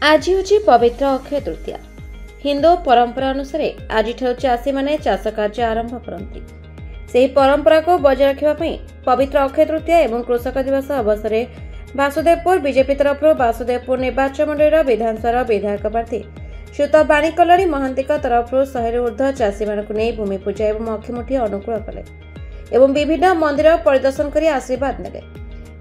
आज हूँ पवित्र अक्षय तृतीया। हिंदू परंपरा अनुसार आज चाषी मैंने चाष कार्य आरंभ करती। से परंपरा को बजाय रखा पवित्र अक्षय तृतीया एवं कृषक दिवस अवसर में वासुदेवपुर बीजेपी तरफ वासुदेवपुर निर्वाचन मंडल विधानसभा विधायक प्रार्थी श्रीयुत बाणी कल्याणी महांती तरफ 100 ऊर्ध्व चाषी मानक नहीं भूमि पूजा एवं अखिमुठी अनुकूल कले एवं विभिन्न मंदिर परिदर्शन कर आशीर्वाद नेले।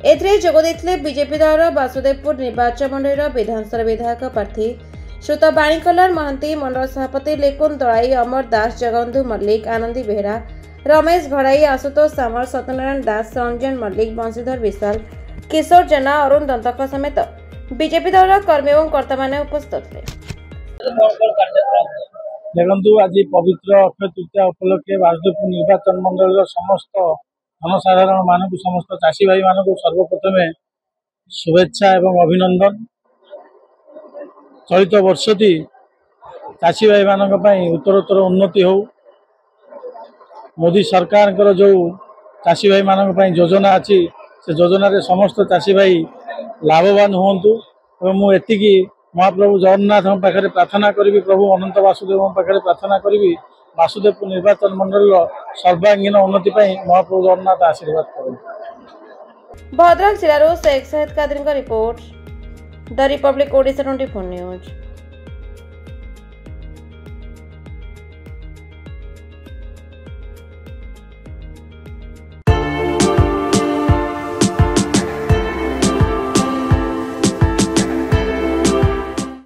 एथिरे जोग देथिले बीजेपी दल वासुदेवपुर निर्वाचन मंडल विधानसभा विधायक प्रार्थी श्रीयुत बाणी कल्याण महांती, मंडल सभापति लेकुन दलाई, अमर दास, जगबंधु मल्लिक, आनंदी बेहरा, रमेश घड़ाई, आशुतोष सामल, सत्यनारायण दास, रंजन मल्लिक, बंशीधर विशाल, किशोर जेना, अरुण दंतक समेत बीजेपी दल कर्मी और कर्ता माने उपस्थित थे। देखु आज पवित्र अक्षय तृतीया उपलक्षे वासुदेवपुर निर्वाचन मंडल समस्त जनसाधारण मानक समस्त चाषी भाई मानक सर्वप्रथमे शुभेच्छा एवं अभिनंदन। चलित वर्षटी चाषी भाई मानक उत्तरोत्तर उन्नति हो। मोदी सरकार जो चाषी भाई मानक योजना अच्छी से योजना रे समस्त चाषी भाई लाभवान हूँ। मुझे महाप्रभु जगन्नाथ पाखे प्रार्थना करी, प्रभु अनंत वासुदेव पाखे प्रार्थना करी वासुदेवपुर निर्वाचन मंडल सर्वांगीन उन्नति महाप्रभु जगन्नाथ आशीर्वाद करें। भद्रक जिलूर Sheikh Sahid Qadri report, the republic Odisha 24 news.